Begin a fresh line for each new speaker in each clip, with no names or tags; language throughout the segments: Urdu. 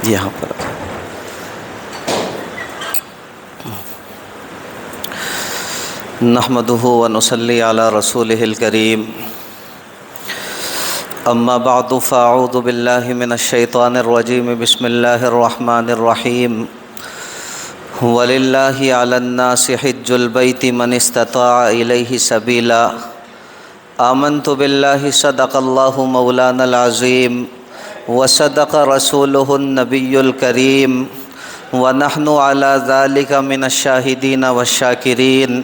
یہاں پر نحمدہ ونصلی علی رسولہ الکریم اما بعد فاعوذ باللہ من الشیطان الرجیم بسم اللہ الرحمن الرحیم وللہ علی الناس حج البیت من استطاع الیہ سبیلا آمنت باللہ صدق اللہ مولانا العظیم وصدق رسولہ النبی الکریم ونحن علی ذلک من الشاہدین والشاکرین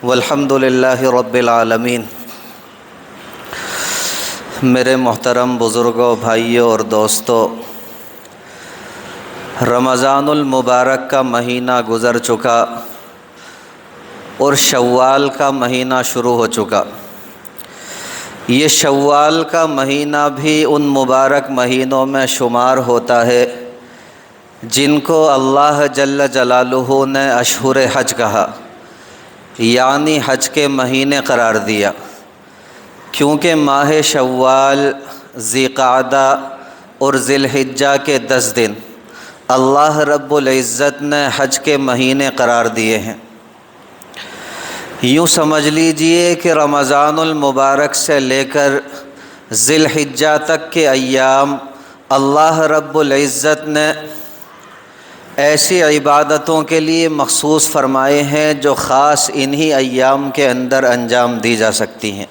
والحمد للہ رب العالمین۔ میرے محترم بزرگوں، بھائیوں اور دوستوں، رمضان المبارک کا مہینہ گزر چکا اور شوال کا مہینہ شروع ہو چکا۔ یہ شوال کا مہینہ بھی ان مبارک مہینوں میں شمار ہوتا ہے جن کو اللہ جل جلالہ نے اشہر حج کہا، یعنی حج کے مہینے قرار دیا، کیونکہ ماہ شوال، ذی قعدہ اور ذی الحجہ کے 10 دن اللہ رب العزت نے حج کے مہینے قرار دیے ہیں۔ یوں سمجھ لیجئے کہ رمضان المبارک سے لے کر ذی الحجہ تک کے ایام اللہ رب العزت نے ایسی عبادتوں کے لیے مخصوص فرمائے ہیں جو خاص انہی ایام کے اندر انجام دی جا سکتی ہیں۔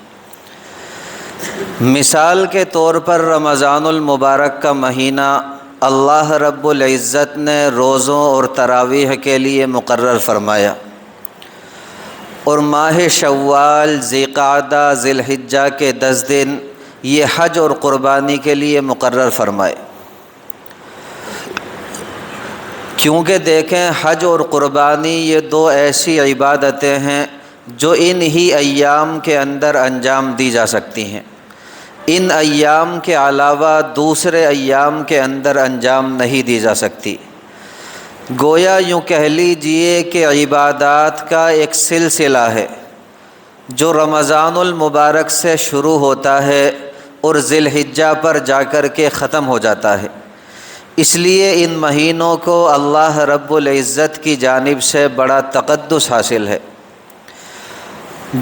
مثال کے طور پر رمضان المبارک کا مہینہ اللہ رب العزت نے روزوں اور تراویح کے لیے مقرر فرمایا، اور ماہ شوال، ذی قعدہ، ذی الحجہ کے 10 دن یہ حج اور قربانی کے لیے مقرر فرمائے۔ کیونکہ دیکھیں، حج اور قربانی یہ 2 ایسی عبادتیں ہیں جو ان ہی ایام کے اندر انجام دی جا سکتی ہیں، ان ایام کے علاوہ دوسرے ایام کے اندر انجام نہیں دی جا سکتی۔ گویا یوں کہہ لیجئے کہ عبادات کا ایک سلسلہ ہے جو رمضان المبارک سے شروع ہوتا ہے اور ذی الحجہ پر جا کر کے ختم ہو جاتا ہے۔ اس لیے ان مہینوں کو اللہ رب العزت کی جانب سے بڑا تقدس حاصل ہے۔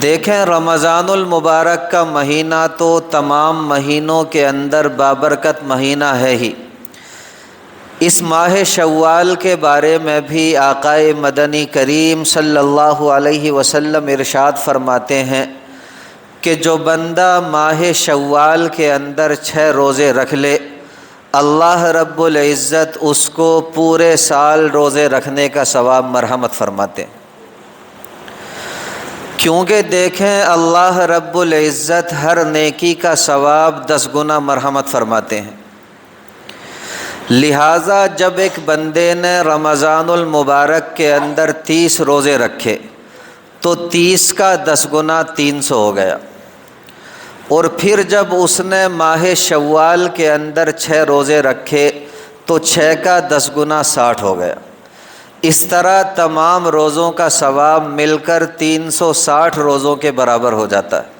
دیکھیں، رمضان المبارک کا مہینہ تو تمام مہینوں کے اندر بابرکت مہینہ ہے ہی۔ اس ماہ شوال کے بارے میں بھی آقا مدنی کریم صلی اللہ علیہ وسلم ارشاد فرماتے ہیں کہ جو بندہ ماہ شوال کے اندر 6 روزے رکھ لے، اللہ رب العزت اس کو پورے سال روزے رکھنے کا ثواب مرحمت فرماتے ہیں۔ کیونکہ دیکھیں، اللہ رب العزت ہر نیکی کا ثواب 10 گنا مرحمت فرماتے ہیں۔ لہٰذا جب ایک بندے نے رمضان المبارک کے اندر 30 روزے رکھے تو 30 کا 10 گنا 300 ہو گیا، اور پھر جب اس نے ماہ شوال کے اندر 6 روزے رکھے تو 6 کا 10 گنا 60 ہو گیا۔ اس طرح تمام روزوں کا ثواب مل کر 360 روزوں کے برابر ہو جاتا ہے۔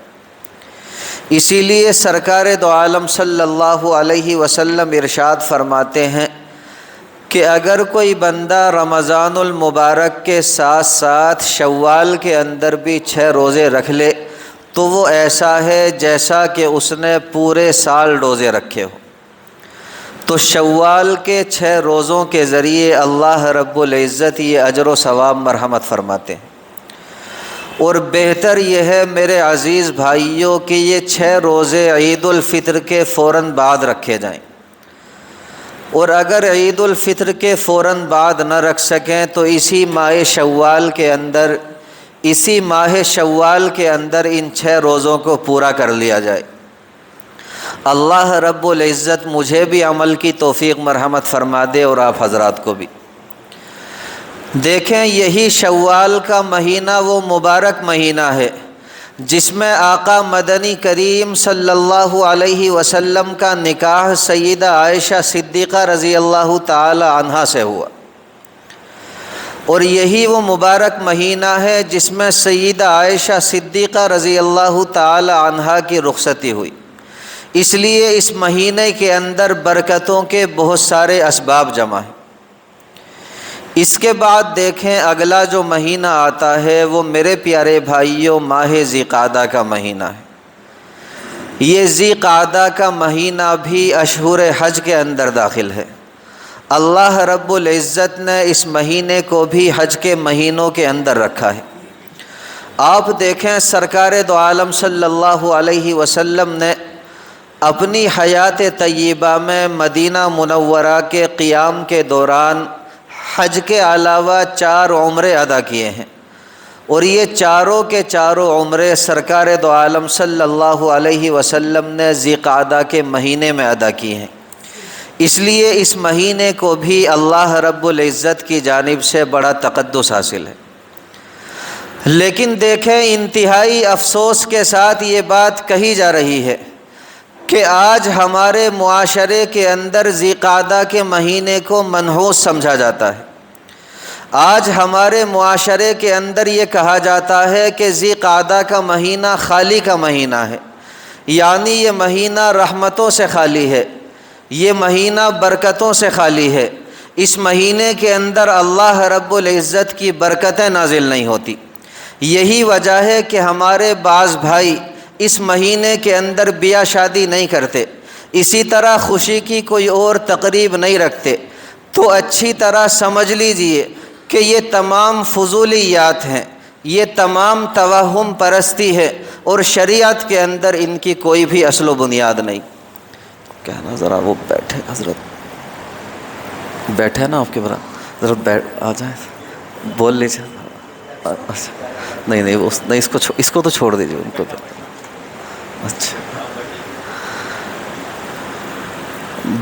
اسی لیے سرکار دو عالم صلی اللہ علیہ وسلم ارشاد فرماتے ہیں کہ اگر کوئی بندہ رمضان المبارک کے ساتھ ساتھ شوال کے اندر بھی 6 روزے رکھ لے تو وہ ایسا ہے جیسا کہ اس نے پورے سال روزے رکھے ہو۔ تو شوال کے 6 روزوں کے ذریعے اللہ رب العزت یہ اجر و ثواب مرحمت فرماتے ہیں۔ اور بہتر یہ ہے میرے عزیز بھائیوں کہ یہ 6 روزے عید الفطر کے فوراً بعد رکھے جائیں، اور اگر عید الفطر کے فوراً بعد نہ رکھ سکیں تو اسی ماہ شوال کے اندر ان 6 روزوں کو پورا کر لیا جائے۔ اللہ رب العزت مجھے بھی عمل کی توفیق مرحمت فرما دے اور آپ حضرات کو بھی۔ دیکھیں، یہی شوال کا مہینہ وہ مبارک مہینہ ہے جس میں آقا مدنی کریم صلی اللہ علیہ وسلم کا نکاح سیدہ عائشہ صدیقہ رضی اللہ تعالی عنہا سے ہوا، اور یہی وہ مبارک مہینہ ہے جس میں سیدہ عائشہ صدیقہ رضی اللہ تعالی عنہا کی رخصتی ہوئی۔ اس لیے اس مہینے کے اندر برکتوں کے بہت سارے اسباب جمع ہیں۔ اس کے بعد دیکھیں اگلا جو مہینہ آتا ہے وہ میرے پیارے بھائیوں ماہ ذی قعدہ کا مہینہ ہے۔ یہ ذی قعدہ کا مہینہ بھی اشہر حج کے اندر داخل ہے۔ اللہ رب العزت نے اس مہینے کو بھی حج کے مہینوں کے اندر رکھا ہے۔ آپ دیکھیں سرکار دو عالم صلی اللہ علیہ وسلم نے اپنی حیات طیبہ میں مدینہ منورہ کے قیام کے دوران حج کے علاوہ 4 عمرے ادا کیے ہیں، اور یہ چاروں کے چاروں عمرے سرکار دو عالم صلی اللہ علیہ وسلم نے ذی قعدہ کے مہینے میں ادا کیے ہیں۔ اس لیے اس مہینے کو بھی اللہ رب العزت کی جانب سے بڑا تقدس حاصل ہے۔ لیکن دیکھیں انتہائی افسوس کے ساتھ یہ بات کہی جا رہی ہے کہ آج ہمارے معاشرے کے اندر ذی قعدہ کے مہینے کو منحوس سمجھا جاتا ہے۔ آج ہمارے معاشرے کے اندر یہ کہا جاتا ہے کہ ذی قعدہ کا مہینہ خالی کا مہینہ ہے، یعنی یہ مہینہ رحمتوں سے خالی ہے، یہ مہینہ برکتوں سے خالی ہے، اس مہینے کے اندر اللہ رب العزت کی برکتیں نازل نہیں ہوتی۔ یہی وجہ ہے کہ ہمارے بعض بھائی اس مہینے کے اندر بیاہ شادی نہیں کرتے، اسی طرح خوشی کی کوئی اور تقریب نہیں رکھتے۔ تو اچھی طرح سمجھ لیجئے کہ یہ تمام فضولیات ہیں، یہ تمام توہم پرستی ہے، اور شریعت کے اندر ان کی کوئی بھی اصل و بنیاد نہیں۔ کہنا ذرا وہ بیٹھے، حضرت بیٹھے نا آپ کے برابر، ذرا بیٹھ آ جائیں، بول لیجیے۔ نہیں اس کو تو چھوڑ دیجیے ان کو۔ اچھا،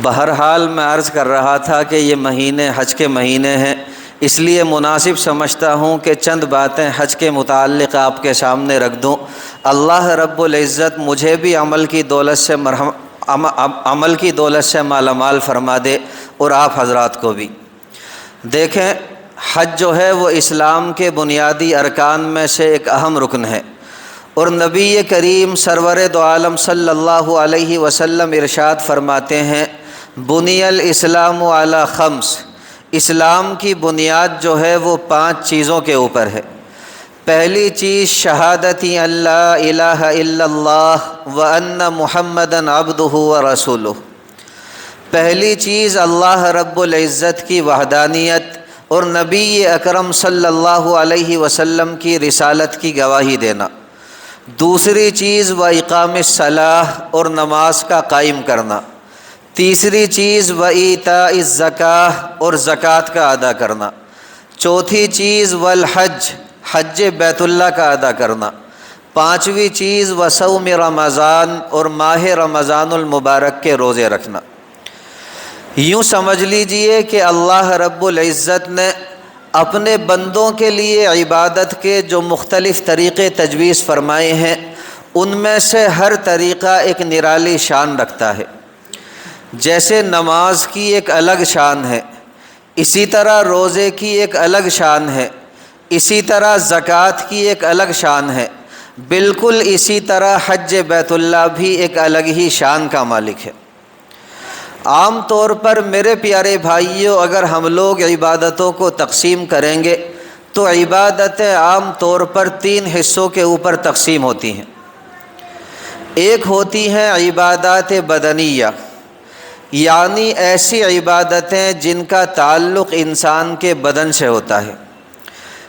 بہرحال میں عرض کر رہا تھا کہ یہ مہینے حج کے مہینے ہیں، اس لیے مناسب سمجھتا ہوں کہ چند باتیں حج کے متعلق آپ کے سامنے رکھ دوں۔ اللہ رب العزت مجھے بھی عمل کی دولت سے مالا مال فرما دے، اور آپ حضرات کو بھی۔ دیکھیں حج جو ہے وہ اسلام کے بنیادی ارکان میں سے ایک اہم رکن ہے، اور نبی کریم سرور دو عالم صلی اللہ علیہ وسلم ارشاد فرماتے ہیں بنی الاسلام علی خمس، اسلام کی بنیاد جو ہے وہ 5 چیزوں کے اوپر ہے۔ پہلی چیز شہادتی اللہ الہ الا اللہ وان محمدً عبدہ ورسولہ، پہلی چیز اللہ رب العزت کی وحدانیت اور نبی اکرم صلی اللہ علیہ وسلم کی رسالت کی گواہی دینا۔ دوسری چیز اقام الصلاۃ اور نماز کا قائم کرنا۔ تیسری چیز ایتاء الزکاۃ اور زکوٰۃ کا ادا کرنا۔ چوتھی چیز والحج، حج بیت اللہ کا ادا کرنا۔ پانچویں چیز وصوم رمضان اور ماہ رمضان المبارک کے روزے رکھنا۔ یوں سمجھ لیجئے کہ اللہ رب العزت نے اپنے بندوں کے لیے عبادت کے جو مختلف طریقے تجویز فرمائے ہیں، ان میں سے ہر طریقہ ایک نرالی شان رکھتا ہے۔ جیسے نماز کی ایک الگ شان ہے، اسی طرح روزے کی ایک الگ شان ہے، اسی طرح زکوٰۃ کی ایک الگ شان ہے، بالکل اسی طرح حج بیت اللہ بھی ایک الگ ہی شان کا مالک ہے۔ عام طور پر میرے پیارے بھائیوں، اگر ہم لوگ عبادتوں کو تقسیم کریں گے تو عبادتیں عام طور پر 3 حصوں کے اوپر تقسیم ہوتی ہیں۔ ایک ہوتی ہیں عبادات بدنیہ، یعنی ایسی عبادتیں جن کا تعلق انسان کے بدن سے ہوتا ہے،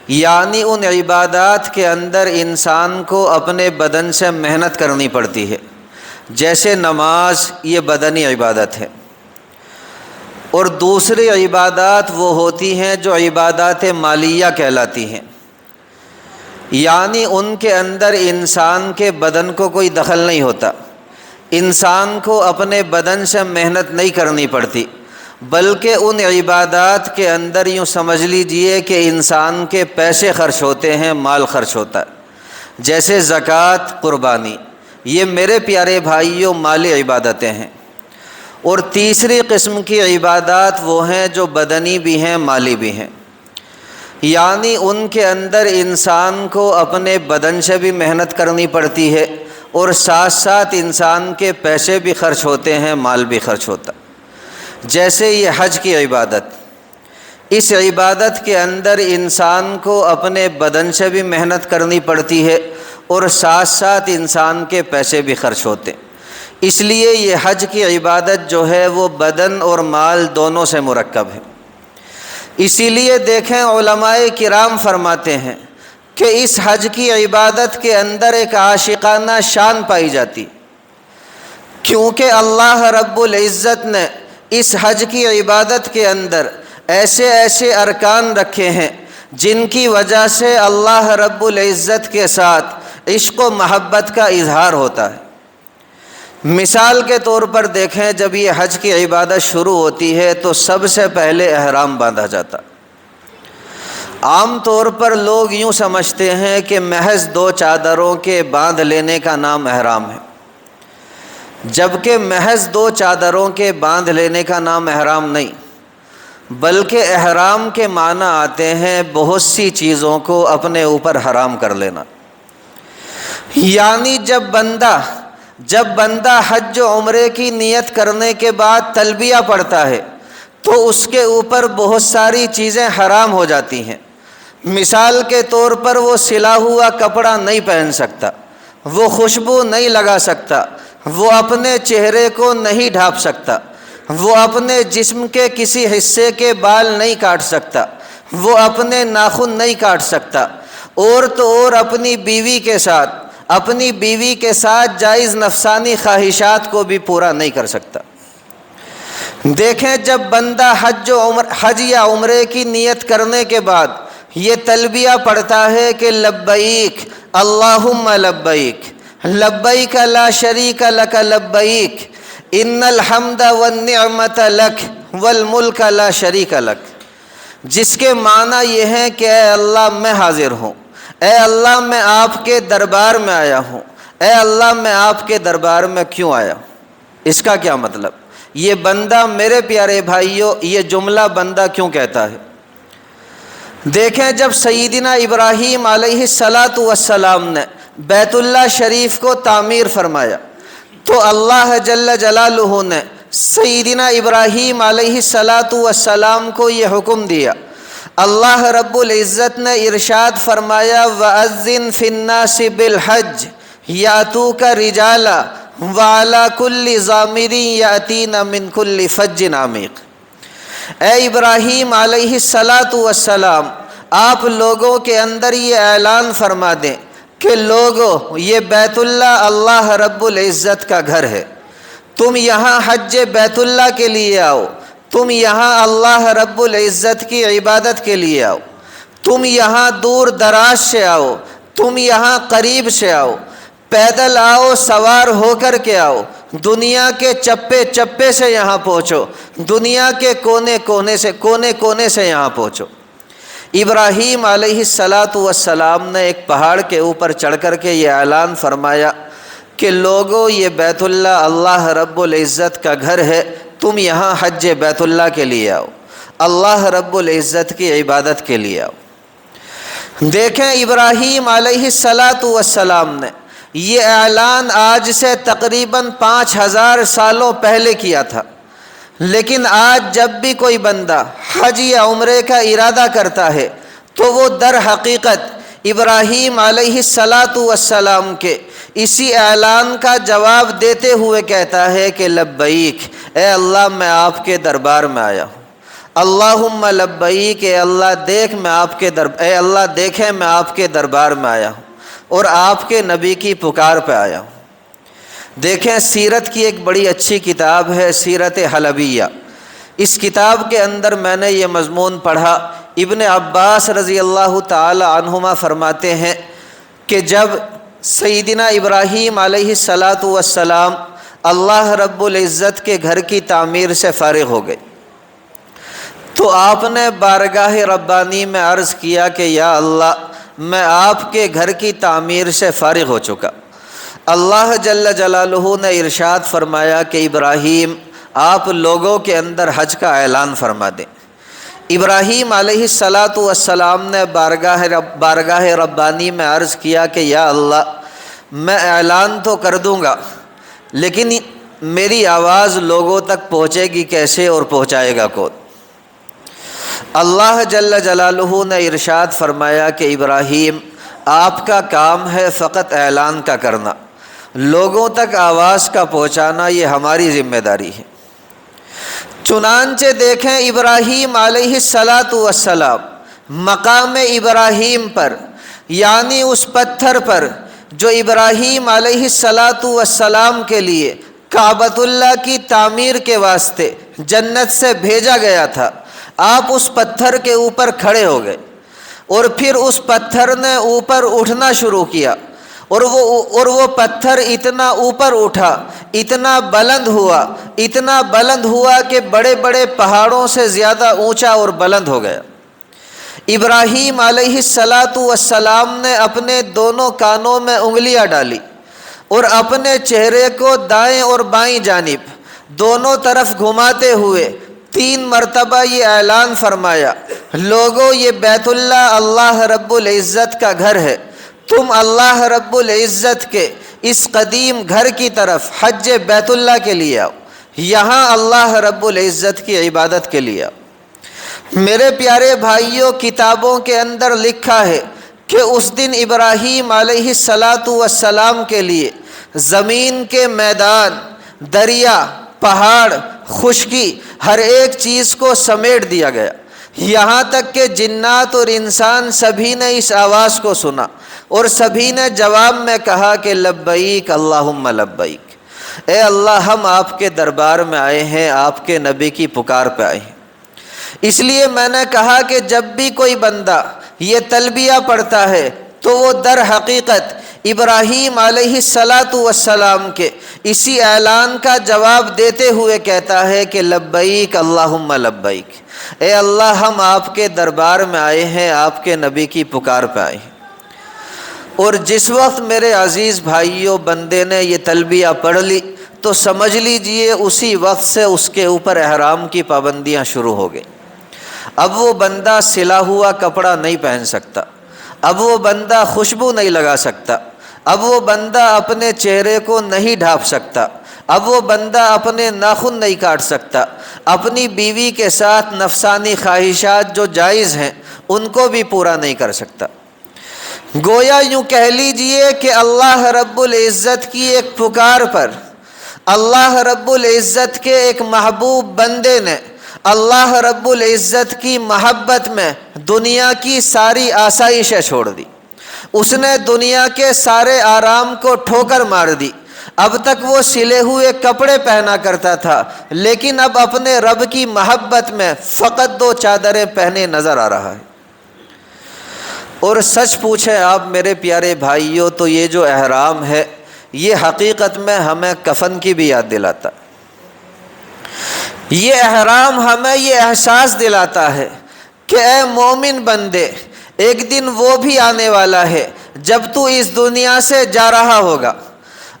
یعنی ان عبادات کے اندر انسان کو اپنے بدن سے محنت کرنی پڑتی ہے، جیسے نماز، یہ بدنی عبادت ہے۔ اور دوسری عبادات وہ ہوتی ہیں جو عبادات مالیہ کہلاتی ہیں، یعنی ان کے اندر انسان کے بدن کو کوئی دخل نہیں ہوتا، انسان کو اپنے بدن سے محنت نہیں کرنی پڑتی، بلکہ ان عبادات کے اندر یوں سمجھ لیجئے کہ انسان کے پیسے خرچ ہوتے ہیں، مال خرچ ہوتا ہے، جیسے زکوٰۃ، قربانی، یہ میرے پیارے بھائیوں مالی عبادتیں ہیں۔ اور تیسری قسم کی عبادات وہ ہیں جو بدنی بھی ہیں، مالی بھی ہیں، یعنی ان کے اندر انسان کو اپنے بدن سے بھی محنت کرنی پڑتی ہے اور ساتھ ساتھ انسان کے پیسے بھی خرچ ہوتے ہیں، مال بھی خرچ ہوتا۔ جیسے یہ حج کی عبادت، اس عبادت کے اندر انسان کو اپنے بدن سے بھی محنت کرنی پڑتی ہے اور ساتھ ساتھ انسان کے پیسے بھی خرچ ہوتے ہیں۔ اس لیے یہ حج کی عبادت جو ہے وہ بدن اور مال دونوں سے مرکب ہے۔ اسی لیے دیکھیں علماء کرام فرماتے ہیں کہ اس حج کی عبادت کے اندر ایک عاشقانہ شان پائی جاتی، کیونکہ اللہ رب العزت نے اس حج کی عبادت کے اندر ایسے ایسے ارکان رکھے ہیں جن کی وجہ سے اللہ رب العزت کے ساتھ عشق و محبت کا اظہار ہوتا ہے۔ مثال کے طور پر دیکھیں، جب یہ حج کی عبادت شروع ہوتی ہے تو سب سے پہلے احرام باندھا جاتا۔ عام طور پر لوگ یوں سمجھتے ہیں کہ محض 2 چادروں کے باندھ لینے کا نام احرام ہے، جبکہ محض 2 چادروں کے باندھ لینے کا نام احرام نہیں، بلکہ احرام کے معنی آتے ہیں بہت سی چیزوں کو اپنے اوپر حرام کر لینا۔ یعنی جب بندہ حج و عمرے کی نیت کرنے کے بعد تلبیہ پڑھتا ہے تو اس کے اوپر بہت ساری چیزیں حرام ہو جاتی ہیں۔ مثال کے طور پر وہ سلا ہوا کپڑا نہیں پہن سکتا، وہ خوشبو نہیں لگا سکتا، وہ اپنے چہرے کو نہیں ڈھانپ سکتا، وہ اپنے جسم کے کسی حصے کے بال نہیں کاٹ سکتا، وہ اپنے ناخن نہیں کاٹ سکتا، اور تو اور اپنی بیوی کے ساتھ جائز نفسانی خواہشات کو بھی پورا نہیں کر سکتا۔ دیکھیں جب بندہ حج یا عمرے کی نیت کرنے کے بعد یہ تلبیہ پڑھتا ہے کہ لبیک اللہم لبیک لبیک لا شریک لک لبیک ان الحمد والنعمت لک والملک لا شریک لک، جس کے معنی یہ ہیں کہ اے اللہ میں حاضر ہوں، اے اللہ میں آپ کے دربار میں آیا ہوں، اے اللہ میں آپ کے دربار میں کیوں آیا ہوں۔ اس کا کیا مطلب؟ یہ بندہ، میرے پیارے بھائیوں، یہ جملہ بندہ کیوں کہتا ہے؟ دیکھیں جب سیدنا ابراہیم علیہ السلام نے بیت اللہ شریف کو تعمیر فرمایا تو اللہ جل جلالہ نے سیدنا ابراہیم علیہ السلام کو یہ حکم دیا۔ اللہ رب العزت نے ارشاد فرمایا وَأَذِّن فِي النَّاسِ بِالْحَجِّ يَأْتُوكَ رِجَالًا وَعَلَى كُلِّ ضَامِرٍ يَأْتِينَ مِنْ كُلِّ فَجٍّ عَمِيقٍ۔ اے ابراہیم علیہ السلام، آپ لوگوں کے اندر یہ اعلان فرما دیں کہ لوگو، یہ بیت اللہ اللہ رب العزت کا گھر ہے، تم یہاں حج بیت اللہ کے لیے آؤ، تم یہاں اللہ رب العزت کی عبادت کے لیے آؤ، تم یہاں دور دراز سے آؤ، تم یہاں قریب سے آؤ، پیدل آؤ، سوار ہو کر کے آؤ، دنیا کے چپے چپے سے یہاں پہنچو، دنیا کے کونے کونے سے یہاں پہنچو۔ ابراہیم علیہ السلام نے ایک پہاڑ کے اوپر چڑھ کر کے یہ اعلان فرمایا کہ لوگو، یہ بیت اللہ اللہ رب العزت کا گھر ہے، تم یہاں حج بیت اللہ کے لیے آؤ، اللہ رب العزت کی عبادت کے لیے آؤ۔ دیکھیں ابراہیم علیہ السلام نے یہ اعلان آج سے تقریباً 5000 سالوں پہلے کیا تھا، لیکن آج جب بھی کوئی بندہ حج یا عمرے کا ارادہ کرتا ہے تو وہ در حقیقت ابراہیم علیہ السلام کے اسی اعلان کا جواب دیتے ہوئے کہتا ہے کہ لبیک، اے اللہ میں آپ کے دربار میں آیا ہوں، اللہم لبیک، اے اللہ دیکھیں میں آپ کے دربار میں آیا ہوں اور آپ کے نبی کی پکار پہ آیا ہوں۔ دیکھیں سیرت کی ایک بڑی اچھی کتاب ہے سیرت حلبیہ، اس کتاب کے اندر میں نے یہ مضمون پڑھا۔ ابن عباس رضی اللہ تعالی عنہما فرماتے ہیں کہ جب سیدنا ابراہیم علیہ السلام اللہ رب العزت کے گھر کی تعمیر سے فارغ ہو گئے تو آپ نے بارگاہ ربانی میں عرض کیا کہ یا اللہ، میں آپ کے گھر کی تعمیر سے فارغ ہو چکا۔ اللہ جل جلالہ نے ارشاد فرمایا کہ ابراہیم، آپ لوگوں کے اندر حج کا اعلان فرما دیں۔ ابراہیم علیہ السلام نے بارگاہ ربانی میں عرض کیا کہ یا اللہ، میں اعلان تو کر دوں گا لیکن میری آواز لوگوں تک پہنچے گی کیسے اور پہنچائے گا کون؟ اللہ جل جلالہ نے ارشاد فرمایا کہ ابراہیم آپ کا کام ہے فقط اعلان کا کرنا، لوگوں تک آواز کا پہنچانا یہ ہماری ذمہ داری ہے۔ چنانچہ دیکھیں ابراہیم علیہ السلام مقام ابراہیم پر، یعنی اس پتھر پر جو ابراہیم علیہ السلام کے لیے کعبۃ اللہ کی تعمیر کے واسطے جنت سے بھیجا گیا تھا، آپ اس پتھر کے اوپر کھڑے ہو گئے اور پھر اس پتھر نے اوپر اٹھنا شروع کیا اور وہ پتھر اتنا اوپر اٹھا، اتنا بلند ہوا کہ بڑے بڑے پہاڑوں سے زیادہ اونچا اور بلند ہو گیا۔ ابراہیم علیہ السلام نے اپنے دونوں کانوں میں انگلیاں ڈالی اور اپنے چہرے کو دائیں اور بائیں جانب دونوں طرف گھماتے ہوئے 3 مرتبہ یہ اعلان فرمایا، لوگوں یہ بیت اللہ اللہ رب العزت کا گھر ہے، تم اللہ رب العزت کے اس قدیم گھر کی طرف حج بیت اللہ کے لیے آؤ، یہاں اللہ رب العزت کی عبادت کے لیے آؤ۔ میرے پیارے بھائیوں، کتابوں کے اندر لکھا ہے کہ اس دن ابراہیم علیہ السلام کے لیے زمین کے میدان، دریا، پہاڑ، خشکی، ہر ایک چیز کو سمیٹ دیا گیا، یہاں تک کہ جنات اور انسان سبھی نے اس آواز کو سنا اور سبھی نے جواب میں کہا کہ لبیک اللہم لبیک، اے اللہ ہم آپ کے دربار میں آئے ہیں، آپ کے نبی کی پکار پہ آئے ہیں۔ اس لیے میں نے کہا کہ جب بھی کوئی بندہ یہ تلبیہ پڑھتا ہے تو وہ در حقیقت ابراہیم علیہ السلام کے اسی اعلان کا جواب دیتے ہوئے کہتا ہے کہ لبیک اللہم لبیک، اے اللہ ہم آپ کے دربار میں آئے ہیں، آپ کے نبی کی پکار پہ آئے ہیں۔ اور جس وقت میرے عزیز بھائیوں بندے نے یہ تلبیہ پڑھ لی تو سمجھ لیجئے اسی وقت سے اس کے اوپر احرام کی پابندیاں شروع ہو گئی۔ اب وہ بندہ سلا ہوا کپڑا نہیں پہن سکتا، اب وہ بندہ خوشبو نہیں لگا سکتا، اب وہ بندہ اپنے چہرے کو نہیں ڈھانپ سکتا، اب وہ بندہ اپنے ناخن نہیں کاٹ سکتا، اپنی بیوی کے ساتھ نفسانی خواہشات جو جائز ہیں ان کو بھی پورا نہیں کر سکتا۔ گویا یوں کہہ لیجئے کہ اللہ رب العزت کی ایک پکار پر اللہ رب العزت کے ایک محبوب بندے نے اللہ رب العزت کی محبت میں دنیا کی ساری آسائشیں چھوڑ دی، اس نے دنیا کے سارے آرام کو ٹھوکر مار دی۔ اب تک وہ سلے ہوئے کپڑے پہنا کرتا تھا لیکن اب اپنے رب کی محبت میں فقط 2 چادریں پہنے نظر آ رہا ہے۔ اور سچ پوچھیں آپ میرے پیارے بھائیوں تو یہ جو احرام ہے یہ حقیقت میں ہمیں کفن کی بھی یاد دلاتا، یہ احرام ہمیں یہ احساس دلاتا ہے کہ اے مومن بندے، ایک دن وہ بھی آنے والا ہے جب تو اس دنیا سے جا رہا ہوگا،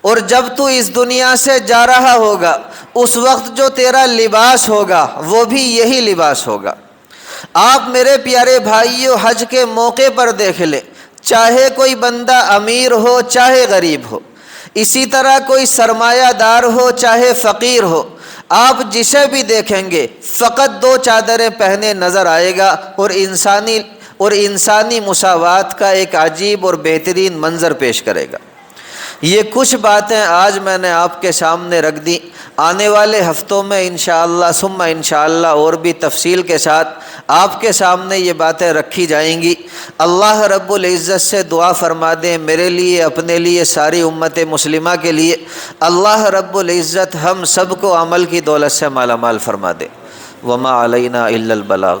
اور جب تو اس دنیا سے جا رہا ہوگا اس وقت جو تیرا لباس ہوگا وہ بھی یہی لباس ہوگا۔ آپ میرے پیارے بھائیوں حج کے موقع پر دیکھ لیں، چاہے کوئی بندہ امیر ہو چاہے غریب ہو، اسی طرح کوئی سرمایہ دار ہو چاہے فقیر ہو، آپ جسے بھی دیکھیں گے فقط 2 چادریں پہنے نظر آئے گا اور انسانی مساوات کا ایک عجیب اور بہترین منظر پیش کرے گا۔ یہ کچھ باتیں آج میں نے آپ کے سامنے رکھ دی، آنے والے ہفتوں میں انشاءاللہ ثم انشاءاللہ اور بھی تفصیل کے ساتھ آپ کے سامنے یہ باتیں رکھی جائیں گی۔ اللہ رب العزت سے دعا فرما دیں میرے لیے، اپنے لیے، ساری امت مسلمہ کے لیے، اللہ رب العزت ہم سب کو عمل کی دولت سے مالا مال فرما دے۔ وما علینا الا البلاغ۔